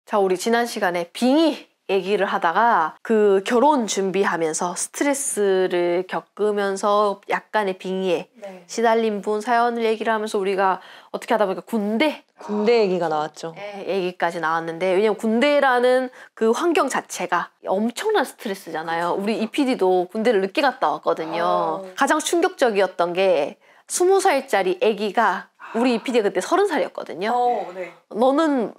자, 우리 지난 시간에 빙의 얘기를 하다가 그 결혼 준비하면서 스트레스를 겪으면서 약간의 빙의에 시달린 분 사연을 얘기를 하면서 우리가 어떻게 하다 보니까 군대 얘기가 나왔죠. 얘기까지 나왔는데, 왜냐면 군대라는 그 환경 자체가 엄청난 스트레스잖아요. 우리 이 PD도 군대를 늦게 갔다 왔거든요. 가장 충격적이었던 게 20살짜리 아기가, 우리 이 PD가 그때 30살이었거든요. 너는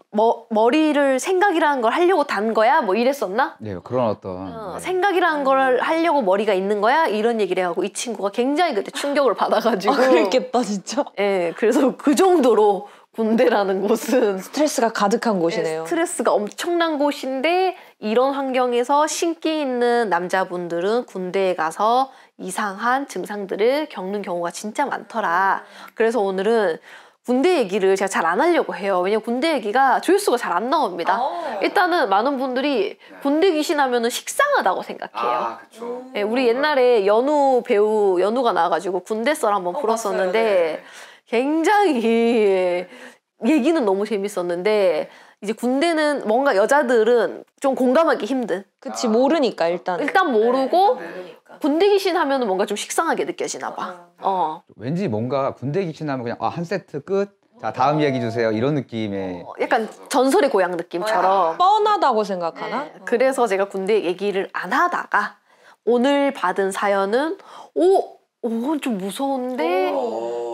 머리를 생각이라는 걸 하려고 단 거야? 뭐 이랬었나? 네, 그런 어떤 생각이라는 걸 하려고 머리가 있는 거야? 이런 얘기를 해갖고 이 친구가 굉장히 그때 충격을 받아가지고. 그랬겠다 진짜. 네, 그래서 그 정도로 군대라는 곳은 스트레스가 가득한 곳이네요. 스트레스가 엄청난 곳인데, 이런 환경에서 신기 있는 남자분들은 군대에 가서 이상한 증상들을 겪는 경우가 진짜 많더라. 그래서 오늘은 군대 얘기를 제가 잘 안 하려고 해요. 왜냐면 군대 얘기가 조회수가 잘 안 나옵니다. 일단은 많은 분들이 군대 귀신하면 식상하다고 생각해요. 네, 우리 옛날에 배우 연우가 나와가지고 군대 썰 한번 풀었었는데 굉장히 얘기는 너무 재밌었는데, 이제 군대는 뭔가 여자들은 좀 공감하기 힘든. 그치, 모르니까 일단 모르고 군대 귀신 하면은 뭔가 좀 식상하게 느껴지나 봐. 왠지 뭔가 군대 귀신하면 그냥 한 세트 끝. 자, 다음 얘기 주세요. 이런 느낌의 약간 전설의 고향 느낌처럼 뻔하다고 생각하나? 네, 그래서 제가 군대 얘기를 안 하다가 오늘 받은 사연은 좀 무서운데?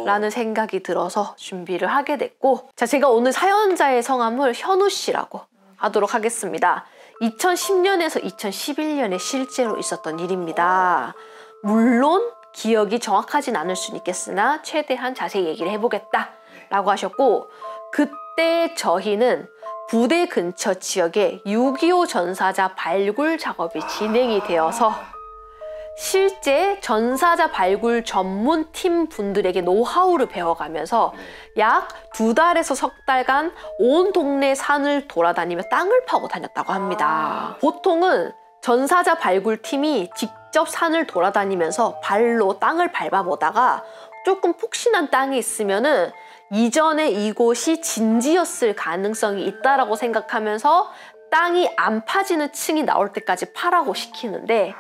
라는 생각이 들어서 준비를 하게 됐고, 자, 제가 오늘 사연자의 성함을 현우 씨라고 하도록 하겠습니다. 2010년에서 2011년에 실제로 있었던 일입니다. 물론 기억이 정확하진 않을 수는 있겠으나 최대한 자세히 얘기를 해보겠다 라고 하셨고, 그때 저희는 부대 근처 지역에 6.25 전사자 발굴 작업이 진행이 되어서 실제 전사자 발굴 전문팀 분들에게 노하우를 배워가면서 약 2달에서 석 달간 온 동네 산을 돌아다니며 땅을 파고 다녔다고 합니다. 보통은 전사자 발굴팀이 직접 산을 돌아다니면서 발로 땅을 밟아보다가 조금 푹신한 땅이 있으면은 이전에 이곳이 진지였을 가능성이 있다라고 생각하면서 땅이 안 파지는 층이 나올 때까지 파라고 시키는데,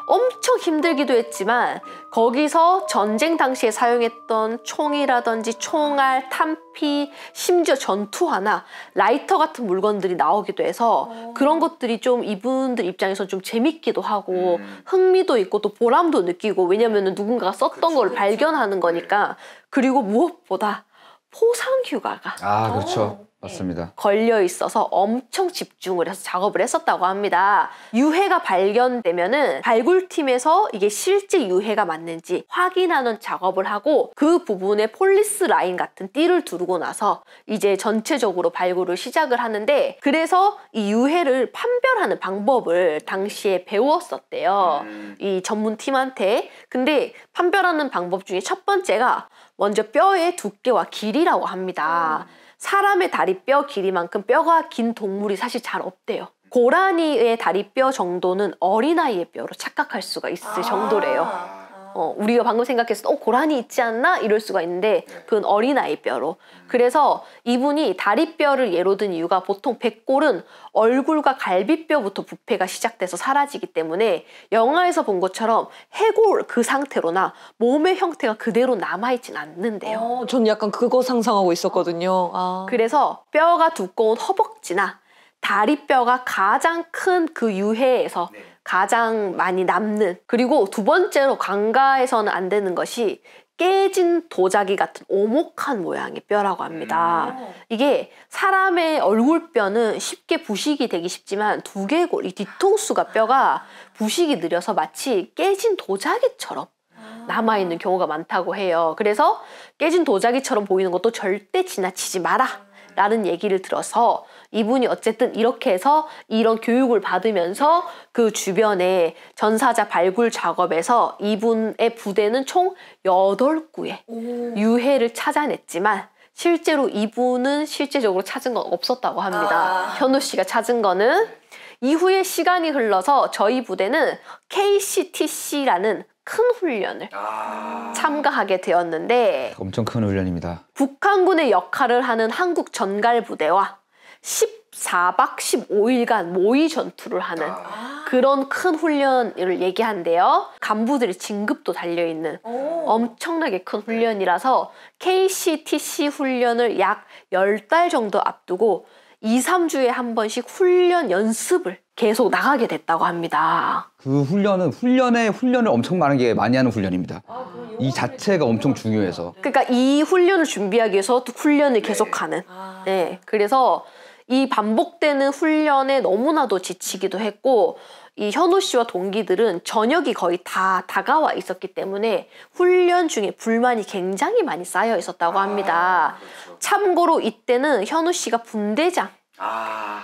엄청 힘들기도 했지만 거기서 전쟁 당시에 사용했던 총이라든지 총알, 탄피, 심지어 전투화나 라이터 같은 물건들이 나오기도 해서 그런 것들이 좀 이분들 입장에서 좀 재밌기도 하고 흥미도 있고 또 보람도 느끼고, 왜냐면 누군가가 썼던 걸 발견하는 거니까. 그리고 무엇보다 포상휴가가 그렇죠. 맞습니다. 걸려 있어서 엄청 집중을 해서 작업을 했었다고 합니다. 유해가 발견되면은 발굴팀에서 이게 실제 유해가 맞는지 확인하는 작업을 하고, 그 부분에 폴리스 라인 같은 띠를 두르고 나서 이제 전체적으로 발굴을 시작을 하는데, 그래서 이 유해를 판별하는 방법을 당시에 배웠었대요. 이 전문팀한테. 근데 판별하는 방법 중에 첫 번째가 먼저 뼈의 두께와 길이라고 합니다. 사람의 다리뼈 길이만큼 뼈가 긴 동물이 사실 잘 없대요. 고라니의 다리뼈 정도는 어린아이의 뼈로 착각할 수가 있을 정도래요. 우리가 방금 생각했을 때 고라니 있지 않나? 이럴 수가 있는데 그건 어린아이 뼈로. 그래서 이분이 다리뼈를 예로 든 이유가, 보통 백골은 얼굴과 갈비뼈부터 부패가 시작돼서 사라지기 때문에 영화에서 본 것처럼 해골 그 상태로나 몸의 형태가 그대로 남아있진 않는데요. 전 약간 그거 상상하고 있었거든요. 그래서 뼈가 두꺼운 허벅지나 다리뼈가 가장 큰 그 유해에서 가장 많이 남는, 그리고 두 번째로 관가에서는 안 되는 것이 깨진 도자기 같은 오목한 모양의 뼈라고 합니다. 이게 사람의 얼굴뼈는 쉽게 부식이 되기 쉽지만 두개골, 이 뒤통수가 뼈가 부식이 느려서 마치 깨진 도자기처럼 남아있는 경우가 많다고 해요. 그래서 깨진 도자기처럼 보이는 것도 절대 지나치지 마라 라는 얘기를 들어서 이분이 어쨌든 이렇게 해서 이런 교육을 받으면서 그 주변에 전사자 발굴 작업에서 이분의 부대는 총 8구의 유해를 찾아냈지만 실제로 이분은 실제적으로 찾은 건 없었다고 합니다. 현우 씨가 찾은 거는. 이후에 시간이 흘러서 저희 부대는 KCTC라는 큰 훈련을 참가하게 되었는데, 엄청 큰 훈련입니다. 북한군의 역할을 하는 한국 전갈 부대와 4박 15일간 모의 전투를 하는 그런 큰 훈련을 얘기한대요. 간부들이 진급도 달려있는 엄청나게 큰 훈련이라서 KCTC 훈련을 약 10달 정도 앞두고 2, 3주에 한 번씩 훈련 연습을 계속 나가게 됐다고 합니다. 그 훈련을 엄청 많이 하는 훈련입니다. 이 자체가 엄청 중요해서. 그러니까 이 훈련을 준비하기 위해서 또 훈련을 계속하는. 네, 그래서 이 반복되는 훈련에 너무나도 지치기도 했고 이 현우 씨와 동기들은 저녁이 거의 다 다가와 있었기 때문에 훈련 중에 불만이 굉장히 많이 쌓여 있었다고 합니다. 그렇죠. 참고로 이때는 현우 씨가 분대장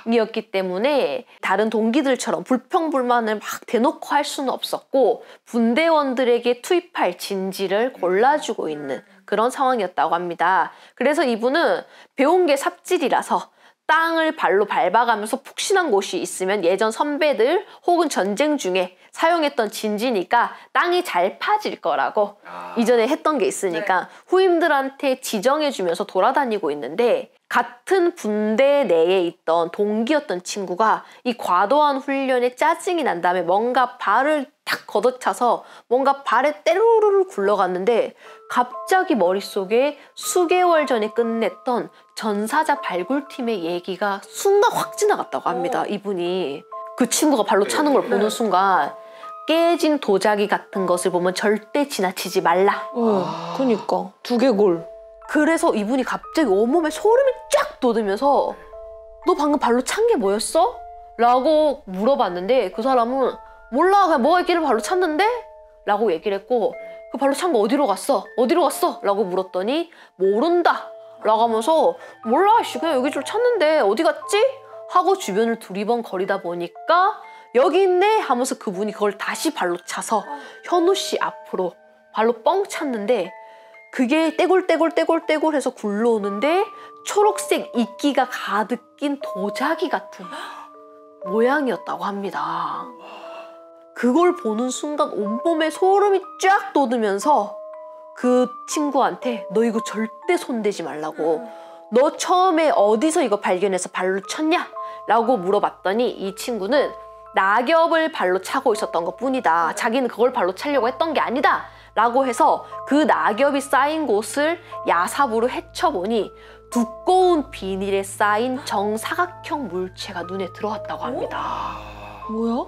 이었기 때문에 다른 동기들처럼 불평불만을 막 대놓고 할 수는 없었고 분대원들에게 투입할 진지를 골라주고 있는 그런 상황이었다고 합니다. 그래서 이분은 배운 게 삽질이라서 땅을 발로 밟아가면서 푹신한 곳이 있으면 예전 선배들 혹은 전쟁 중에 사용했던 진지니까 땅이 잘 파질 거라고 이전에 했던 게 있으니까 후임들한테 지정해주면서 돌아다니고 있는데 같은 분대 내에 있던 동기였던 친구가 이 과도한 훈련에 짜증이 난 다음에 뭔가 발을 탁 걷어차서 뭔가 발에 때르르르 굴러갔는데 갑자기 머릿속에 수개월 전에 끝냈던 전사자 발굴팀의 얘기가 순간 확 지나갔다고 합니다. 이분이 그 친구가 발로 차는 걸 보는 순간 깨진 도자기 같은 것을 보면 절대 지나치지 말라. 그니까 두개골. 그래서 이분이 갑자기 온몸에 소름이 쫙 돋으면서 너 방금 발로 찬 게 뭐였어? 라고 물어봤는데 그 사람은 몰라, 그냥 뭐가 있기를 발로 찼는데? 라고 얘기를 했고 그 발로 찬 거 어디로 갔어? 어디로 갔어? 라고 물었더니 모른다 라고 하면서 몰라, 씨, 그냥 여기 좀 찼는데 어디 갔지? 하고 주변을 두리번거리다 보니까 여기 있네 하면서 그분이 그걸 다시 발로 차서 현우 씨 앞으로 발로 뻥 찼는데 그게 떼굴떼굴 해서 굴러오는데 초록색 이끼가 가득 낀 도자기 같은 모양이었다고 합니다. 그걸 보는 순간 온몸에 소름이 쫙 돋으면서 그 친구한테 너 이거 절대 손대지 말라고, 너 처음에 어디서 이거 발견해서 발로 쳤냐? 라고 물어봤더니 이 친구는 낙엽을 발로 차고 있었던 것 뿐이다. 자기는 그걸 발로 차려고 했던 게 아니다. 라고 해서 그 낙엽이 쌓인 곳을 야삽으로 헤쳐보니 두꺼운 비닐에 쌓인 정사각형 물체가 눈에 들어왔다고 합니다. 뭐야?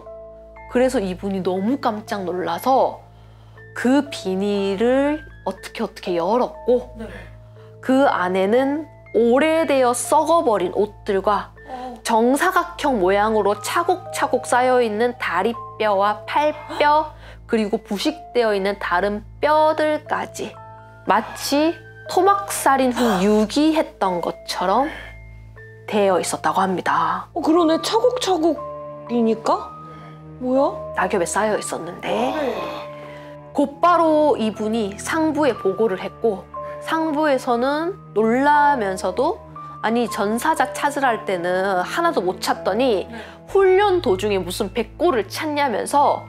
그래서 이분이 너무 깜짝 놀라서 그 비닐을 어떻게 열었고 그 안에는 오래되어 썩어버린 옷들과 정사각형 모양으로 차곡차곡 쌓여있는 다리뼈와 팔뼈 그리고 부식되어 있는 다른 뼈들까지 마치 토막살인 후 유기했던 것처럼 되어 있었다고 합니다. 그러네. 차곡차곡이니까? 뭐야? 낙엽에 쌓여 있었는데 곧바로 이분이 상부에 보고를 했고 상부에서는 놀라면서도 아니 전사자 찾으라 할 때는 하나도 못 찾더니 훈련 도중에 무슨 백골을 찾냐면서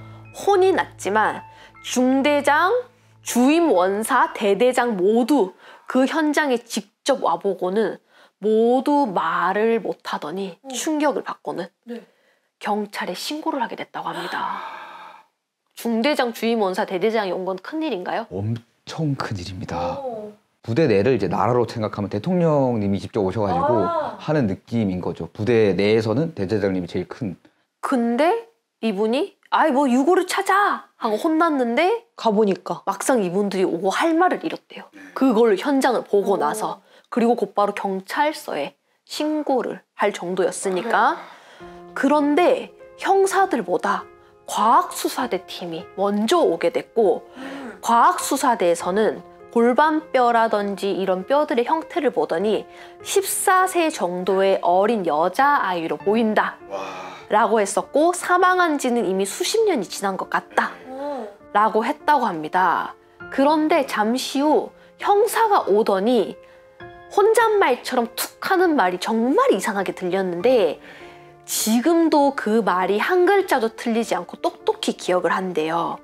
혼이 났지만 중대장, 주임 원사, 대대장 모두 그 현장에 직접 와보고는 모두 말을 못하더니 충격을 받고는 경찰에 신고를 하게 됐다고 합니다. 중대장, 주임 원사, 대대장이 온 건 큰일인가요? 엄청 큰일입니다. 부대 내를 이제 나라로 생각하면 대통령님이 직접 오셔가지고 하는 느낌인 거죠. 부대 내에서는 대대장님이 제일 큰. 근데 이분이 아이 뭐 유고를 찾아 하고 혼났는데 가보니까 막상 이분들이 오고 할 말을 잃었대요. 그걸 현장을 보고 나서 그리고 곧바로 경찰서에 신고를 할 정도였으니까. 그런데 형사들보다 과학수사대 팀이 먼저 오게 됐고 과학수사대에서는 골반뼈라든지 이런 뼈들의 형태를 보더니 14세 정도의 어린 여자아이로 보인다 라고 했었고 사망한 지는 이미 수십 년이 지난 것 같다 라고 했다고 합니다. 그런데 잠시 후 형사가 오더니 혼잣말처럼 툭 하는 말이 정말 이상하게 들렸는데 지금도 그 말이 한 글자도 틀리지 않고 똑똑히 기억을 한대요.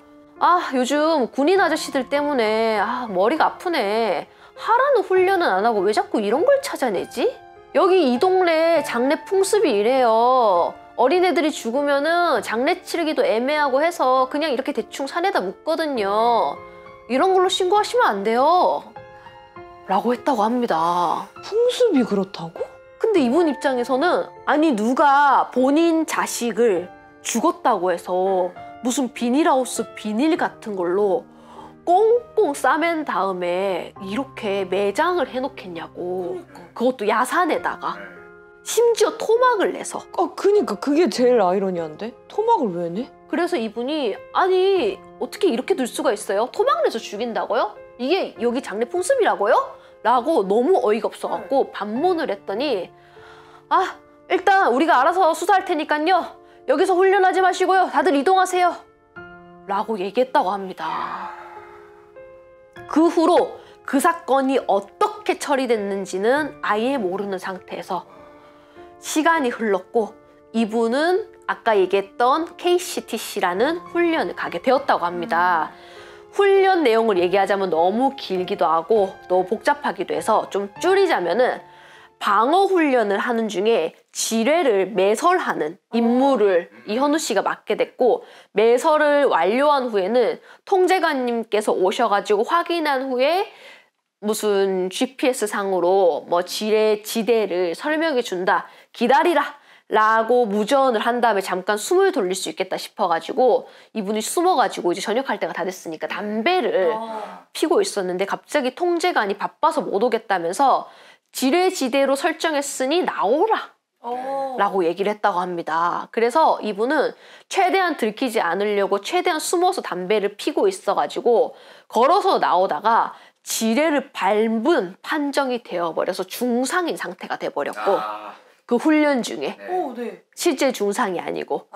아, 요즘 군인 아저씨들 때문에 머리가 아프네. 하라는 훈련은 안 하고 왜 자꾸 이런 걸 찾아내지? 여기 이 동네 장례 풍습이 이래요. 어린애들이 죽으면은 장례 치르기도 애매하고 해서 그냥 이렇게 대충 산에다 묻거든요. 이런 걸로 신고하시면 안 돼요. 라고 했다고 합니다. 풍습이 그렇다고? 근데 이분 입장에서는 아니 누가 본인 자식을 죽었다고 해서 무슨 비닐하우스 비닐 같은 걸로 꽁꽁 싸맨 다음에 이렇게 매장을 해놓겠냐고. 그것도 야산에다가. 심지어 토막을 내서. 그니까 그게 제일 아이러니한데? 토막을 왜 내? 그래서 이분이 아니 어떻게 이렇게 둘 수가 있어요? 토막 내서 죽인다고요? 이게 여기 장례 풍습이라고요? 라고 너무 어이가 없어갖고 반문을 했더니 아 일단 우리가 알아서 수사할 테니까요. 여기서 훈련하지 마시고요. 다들 이동하세요. 라고 얘기했다고 합니다. 그 후로 그 사건이 어떻게 처리됐는지는 아예 모르는 상태에서 시간이 흘렀고 이분은 아까 얘기했던 KCTC라는 훈련을 가게 되었다고 합니다. 훈련 내용을 얘기하자면 너무 길기도 하고 너무 복잡하기도 해서 좀 줄이자면은 방어 훈련을 하는 중에 지뢰를 매설하는 임무를 이현우 씨가 맡게 됐고 매설을 완료한 후에는 통제관님께서 오셔가지고 확인한 후에 무슨 GPS 상으로 뭐 지대를 설명해 준다. 기다리라. 라고 무전을 한 다음에 잠깐 숨을 돌릴 수 있겠다 싶어가지고 이분이 숨어가지고 이제 저녁할 때가 다 됐으니까 담배를 피고 있었는데 갑자기 통제관이 바빠서 못 오겠다면서 지뢰지대로 설정했으니 나오라. 라고 얘기를 했다고 합니다. 그래서 이분은 최대한 들키지 않으려고 최대한 숨어서 담배를 피고 있어가지고 걸어서 나오다가 지뢰를 밟은 판정이 되어버려서 중상인 상태가 돼버렸고 그 훈련 중에 네. 실제 중상이 아니고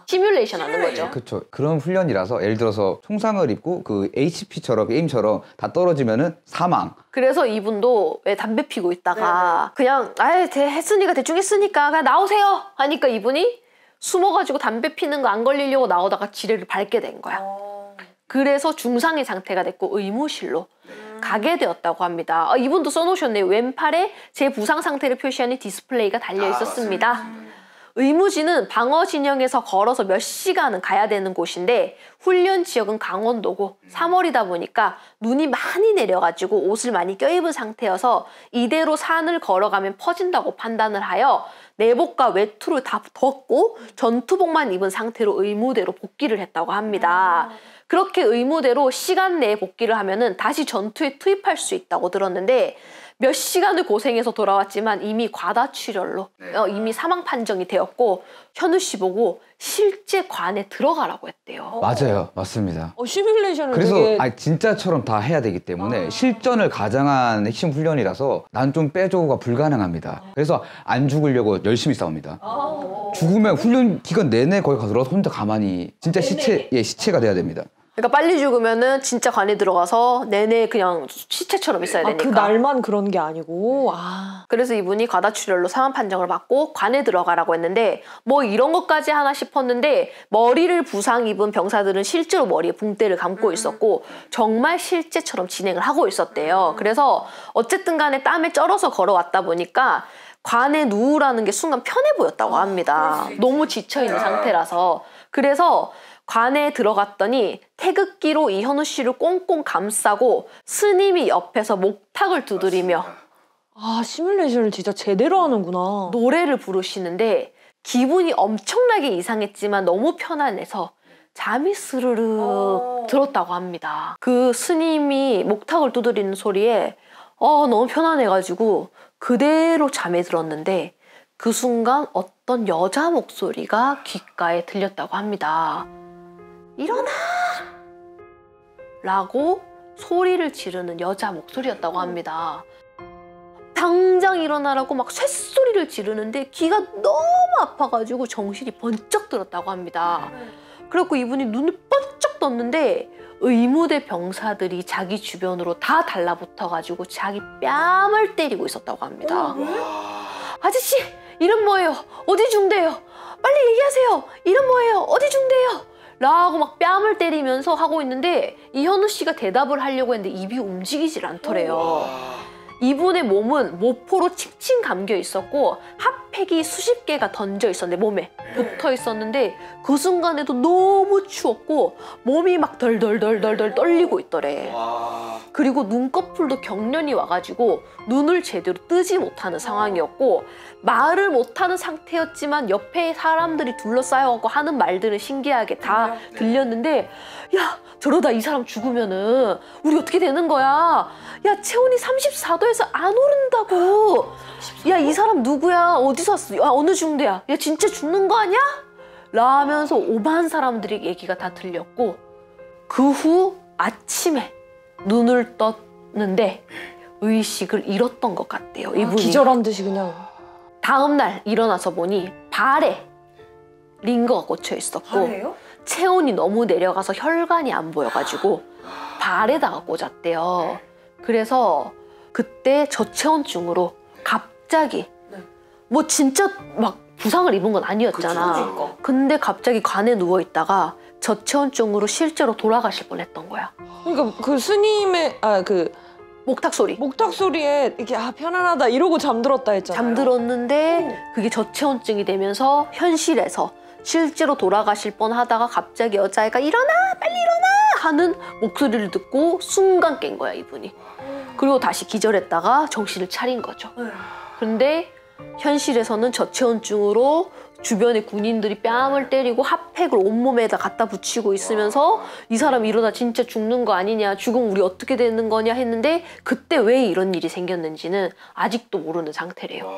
시뮬레이션 하는 거죠. 그렇죠. 그런 훈련이라서 예를 들어서 총상을 입고 그 HP처럼 게임처럼 다 떨어지면은 사망. 그래서 이분도 왜 담배 피고 있다가 그냥 했으니까 대충 했으니까 그냥 나오세요 하니까 이분이 숨어가지고 담배 피는 거 안 걸리려고 나오다가 지뢰를 밟게 된 거야. 그래서 중상의 상태가 됐고 의무실로 가게 되었다고 합니다. 이분도 써놓으셨네요. 왼팔에 제 부상 상태를 표시하는 디스플레이가 달려 있었습니다. 의무지는 방어 진영에서 걸어서 몇 시간은 가야 되는 곳인데 훈련 지역은 강원도고 3월이다 보니까 눈이 많이 내려가지고 옷을 많이 껴입은 상태여서 이대로 산을 걸어가면 퍼진다고 판단을 하여 내복과 외투를 다 벗고 전투복만 입은 상태로 의무대로 복귀를 했다고 합니다. 그렇게 의무대로 시간 내에 복귀를 하면은 다시 전투에 투입할 수 있다고 들었는데 몇 시간을 고생해서 돌아왔지만 이미 과다출혈로 이미 사망 판정이 되었고 현우 씨 보고 실제 관에 들어가라고 했대요. 맞아요. 맞습니다. 시뮬레이션을 그래서 되게... 진짜처럼 다 해야 되기 때문에 실전을 가장한 핵심 훈련이라서 난 좀 빼줘가 불가능합니다. 그래서 안 죽으려고 열심히 싸웁니다. 죽으면 훈련 기간 내내 거기 가서 혼자 가만히 진짜 시체가 돼야 됩니다. 그러니까 빨리 죽으면은 진짜 관에 들어가서 내내 그냥 시체처럼 있어야 되니까. 그 날만 그런 게 아니고. 그래서 이분이 과다출혈로 사망 판정을 받고 관에 들어가라고 했는데 뭐 이런 것까지 하나 싶었는데 머리를 부상 입은 병사들은 실제로 머리에 붕대를 감고 있었고 정말 실제처럼 진행을 하고 있었대요. 그래서 어쨌든 간에 땀에 쩔어서 걸어왔다 보니까 관에 누우라는 게 순간 편해 보였다고 합니다. 너무 지쳐있는 상태라서. 그래서 관에 들어갔더니 태극기로 이현우 씨를 꽁꽁 감싸고 스님이 옆에서 목탁을 두드리며 시뮬레이션을 진짜 제대로 하는구나. 노래를 부르시는데 기분이 엄청나게 이상했지만 너무 편안해서 잠이 스르륵 들었다고 합니다. 그 스님이 목탁을 두드리는 소리에 너무 편안해가지고 그대로 잠에 들었는데 그 순간 어떤 여자 목소리가 귓가에 들렸다고 합니다. 일어나! 라고 소리를 지르는 여자 목소리였다고 합니다. 당장 일어나라고 막 쇳소리를 지르는데 귀가 너무 아파가지고 정신이 번쩍 들었다고 합니다. 그래갖고 이분이 눈을 번쩍 떴는데 의무대 병사들이 자기 주변으로 다 달라붙어가지고 자기 뺨을 때리고 있었다고 합니다. 아저씨! 이름 뭐예요? 어디 중대요? 빨리 얘기하세요! 이름 뭐예요? 어디 중대요? 라고 막 뺨을 때리면서 하고 있는데 이현우 씨가 대답을 하려고 했는데 입이 움직이질 않더래요. 이분의 몸은 모포로 칭칭 감겨 있었고 핫팩이 수십 개가 던져 있었는데 몸에 붙어 있었는데 그 순간에도 너무 추웠고 몸이 막 덜덜덜덜 떨리고 있더래. 그리고 눈꺼풀도 경련이 와가지고 눈을 제대로 뜨지 못하는 상황이었고 말을 못하는 상태였지만 옆에 사람들이 둘러싸여갖고 하는 말들은 신기하게 다 들렸는데 야 저러다 이 사람 죽으면은 우리 어떻게 되는 거야? 야 체온이 34도에서 안 오른다고. 야 이 사람 누구야? 어디서 왔어? 야 어느 중대야? 야 진짜 죽는 거 아니야? 라면서 오만 사람들이 얘기가 다 들렸고 그 후 아침에 눈을 떴는데 의식을 잃었던 것 같대요. 이분이. 기절한 듯이 그냥. 다음날 일어나서 보니 발에 링거가 꽂혀 있었고 발에요? 체온이 너무 내려가서 혈관이 안 보여가지고 발에다가 꽂았대요. 그래서 그때 저체온증으로 갑자기 뭐 진짜 막 부상을 입은 건 아니었잖아. 근데 갑자기 관에 누워있다가 저체온증으로 실제로 돌아가실 뻔했던 거야. 그러니까 그 스님의 그 목탁 소리. 목탁 소리에 이렇게 편안하다 이러고 잠들었다 했잖아요. 잠들었는데 그게 저체온증이 되면서 현실에서 실제로 돌아가실 뻔하다가 갑자기 여자애가 일어나 빨리 일어나 하는 목소리를 듣고 순간 깬 거야 이분이. 그리고 다시 기절했다가 정신을 차린 거죠. 근데 현실에서는 저체온증으로 주변에 군인들이 뺨을 때리고 핫팩을 온몸에다 갖다 붙이고 있으면서 이 사람 이러다 진짜 죽는 거 아니냐, 죽으면 우리 어떻게 되는 거냐 했는데 그때 왜 이런 일이 생겼는지는 아직도 모르는 상태래요.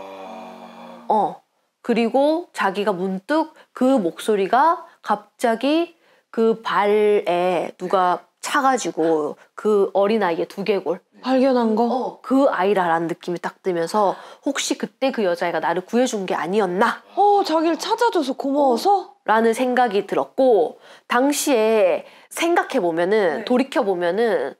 그리고 자기가 문득 그 목소리가 갑자기 그 발에 누가 차가지고 그 어린아이의 두개골 발견한 거? 그 아이라라는 느낌이 딱 들면서 혹시 그때 그 여자애가 나를 구해준 게 아니었나? 자기를 찾아줘서 고마워서? 라는 생각이 들었고 당시에 생각해보면은 돌이켜보면은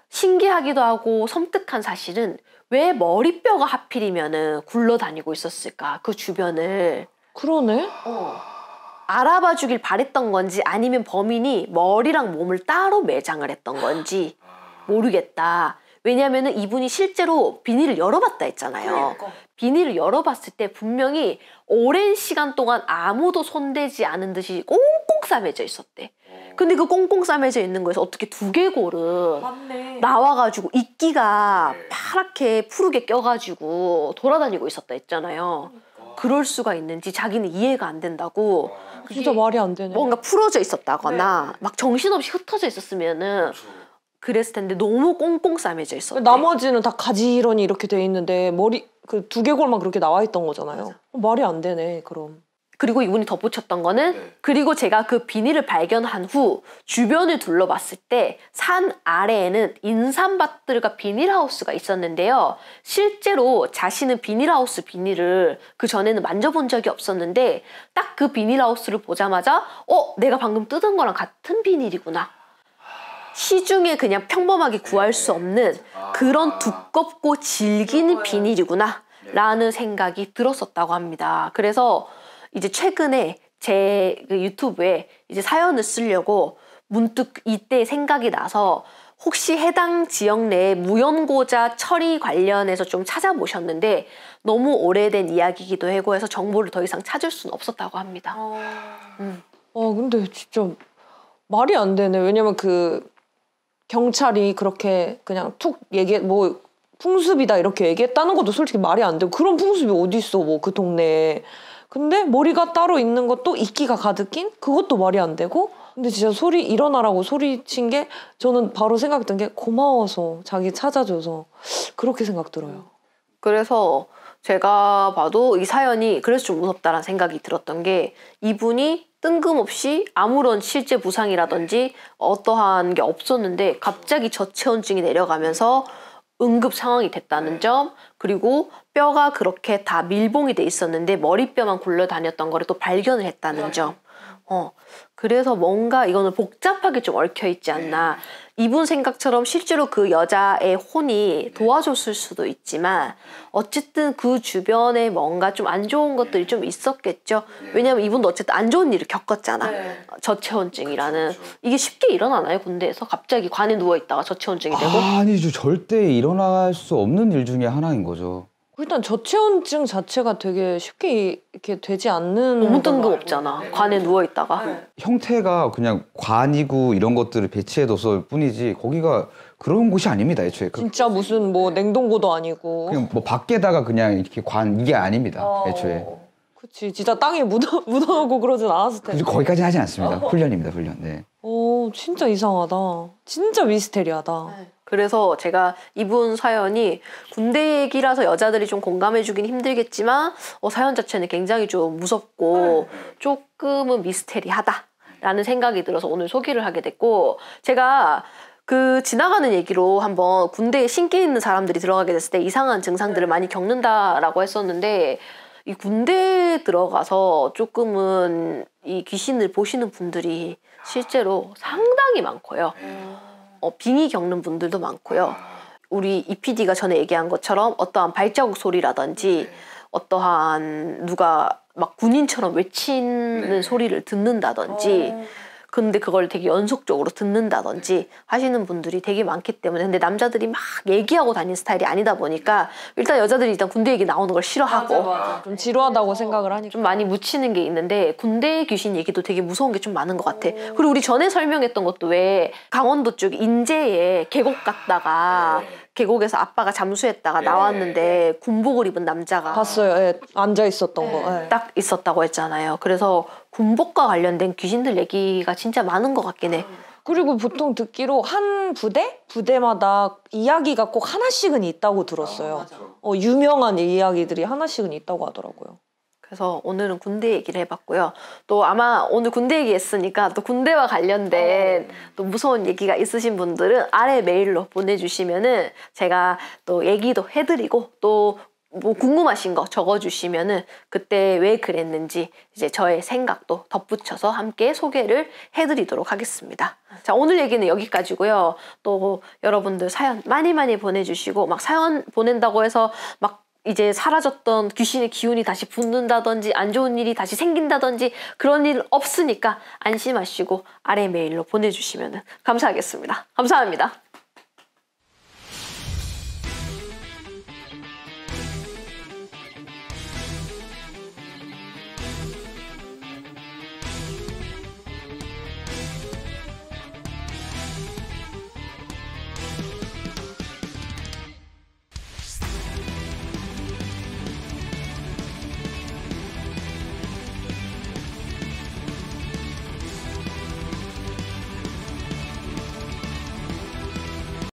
신기하기도 하고 섬뜩한 사실은 왜 머리뼈가 하필이면은 굴러다니고 있었을까 그 주변을. 그러네. 알아봐 주길 바랬던 건지 아니면 범인이 머리랑 몸을 따로 매장을 했던 건지 모르겠다. 왜냐면은 이분이 실제로 비닐을 열어봤다 했잖아요. 비닐을 열어봤을 때 분명히 오랜 시간 동안 아무도 손대지 않은 듯이 꽁꽁 싸매져 있었대. 근데 그 꽁꽁 싸매져 있는 거에서 어떻게 두개골은 나와가지고 이끼가 파랗게 푸르게 껴가지고 돌아다니고 있었다 했잖아요. 그럴 수가 있는지 자기는 이해가 안 된다고. 진짜 말이 안 되네. 뭔가 풀어져 있었다거나 막 정신없이 흩어져 있었으면은 그랬을 텐데 너무 꽁꽁 싸매져 있었대. 나머지는 다 가지런히 이렇게 돼 있는데 머리 그 두개골만 그렇게 나와 있던 거잖아요. 말이 안 되네 그럼. 그리고 이분이 덧붙였던 거는 그리고 제가 그 비닐을 발견한 후 주변을 둘러봤을 때 산 아래에는 인삼밭들과 비닐하우스가 있었는데요. 실제로 자신은 비닐하우스 비닐을 그 전에는 만져본 적이 없었는데 딱 그 비닐하우스를 보자마자 내가 방금 뜯은 거랑 같은 비닐이구나. 시중에 그냥 평범하게 구할 수 없는 그런 두껍고 질긴 비닐이구나 라는 생각이 들었었다고 합니다. 그래서 이제 최근에 제 그 유튜브에 이제 사연을 쓰려고 문득 이때 생각이 나서 혹시 해당 지역 내에 무연고자 처리 관련해서 좀 찾아보셨는데 너무 오래된 이야기이기도 하고 해서 정보를 더 이상 찾을 수는 없었다고 합니다. 근데 진짜 말이 안 되네. 왜냐면 그 경찰이 그렇게 그냥 툭 뭐 풍습이다 이렇게 얘기했다는 것도 솔직히 말이 안 되고 그런 풍습이 어디 있어 뭐 그 동네에. 근데 머리가 따로 있는 것도 이끼가 가득 낀 그것도 말이 안 되고. 근데 진짜 일어나라고 소리친 게 저는 바로 생각했던 게 고마워서 자기 찾아줘서 그렇게 생각 들어요. 그래서 제가 봐도 이 사연이 그래서 좀 무섭다라는 생각이 들었던 게 이분이 뜬금없이 아무런 실제 부상이라든지 어떠한 게 없었는데 갑자기 저체온증이 내려가면서 응급 상황이 됐다는 점, 그리고 뼈가 그렇게 다 밀봉이 돼 있었는데 머리뼈만 굴러다녔던 거를 또 발견을 했다는 점, 그래서 뭔가 이거는 복잡하게 좀 얽혀 있지 않나. 이분 생각처럼 실제로 그 여자의 혼이 도와줬을 수도 있지만 어쨌든 그 주변에 뭔가 좀 안 좋은 것들이 좀 있었겠죠. 왜냐면 이분도 어쨌든 안 좋은 일을 겪었잖아. 저체온증이라는. 이게 쉽게 일어나나요, 군대에서? 갑자기 관에 누워있다가 저체온증이 되고? 아니죠. 절대 일어날 수 없는 일 중에 하나인 거죠. 일단 저체온증 자체가 되게 쉽게 이렇게 되지 않는 너무 뜬금없잖아. 관에 누워있다가. 형태가 그냥 관이고 이런 것들을 배치해뒀을 뿐이지 거기가 그런 곳이 아닙니다, 애초에. 진짜 무슨 뭐 냉동고도 아니고 그냥 뭐 밖에다가 그냥 이렇게 관 이게 아닙니다, 애초에. 그치 진짜 땅에 묻어놓고 그러진 않았을 텐데. 그리고 거기까지는 하지 않습니다. 훈련입니다, 훈련. 네. 오 진짜 이상하다. 진짜 미스테리하다. 그래서 제가 이분 사연이 군대 얘기라서 여자들이 좀 공감해주긴 힘들겠지만 사연 자체는 굉장히 좀 무섭고 조금은 미스테리하다라는 생각이 들어서 오늘 소개를 하게 됐고, 제가 그 지나가는 얘기로 한번 군대에 신기 있는 사람들이 들어가게 됐을 때 이상한 증상들을 많이 겪는다라고 했었는데, 이 군대에 들어가서 조금은 이 귀신을 보시는 분들이 실제로 상당히 많고요. 빙의 겪는 분들도 많고요. 우리 이 PD가 전에 얘기한 것처럼 어떠한 발자국 소리라든지 어떠한 누가 막 군인처럼 외치는 소리를 듣는다든지, 근데 그걸 되게 연속적으로 듣는다든지 하시는 분들이 되게 많기 때문에, 근데 남자들이 막 얘기하고 다니는 스타일이 아니다 보니까 일단 여자들이 일단 군대 얘기 나오는 걸 싫어하고 좀 지루하다고 생각을 하니까 좀 많이 묻히는 게 있는데, 군대 귀신 얘기도 되게 무서운 게 좀 많은 것 같아. 그리고 우리 전에 설명했던 것도 왜 강원도 쪽 인제에 계곡 갔다가 계곡에서 아빠가 잠수했다가 나왔는데 군복을 입은 남자가 봤어요. 예, 앉아 있었던 거. 예. 딱 있었다고 했잖아요. 그래서 군복과 관련된 귀신들 얘기가 진짜 많은 것 같긴 해. 그리고 보통 듣기로 한 부대마다 이야기가 꼭 하나씩은 있다고 들었어요. 유명한 이야기들이 하나씩은 있다고 하더라고요. 그래서 오늘은 군대 얘기를 해봤고요. 또 아마 오늘 군대 얘기했으니까 또 군대와 관련된 또 무서운 얘기가 있으신 분들은 아래 메일로 보내주시면은 제가 또 얘기도 해드리고, 또 뭐 궁금하신 거 적어주시면은 그때 왜 그랬는지 이제 저의 생각도 덧붙여서 함께 소개를 해드리도록 하겠습니다. 자, 오늘 얘기는 여기까지고요. 또 여러분들 사연 많이 보내주시고, 막 사연 보낸다고 해서 막 이제 사라졌던 귀신의 기운이 다시 붙는다든지 안 좋은 일이 다시 생긴다든지 그런 일 없으니까 안심하시고 아래 메일로 보내주시면 감사하겠습니다. 감사합니다.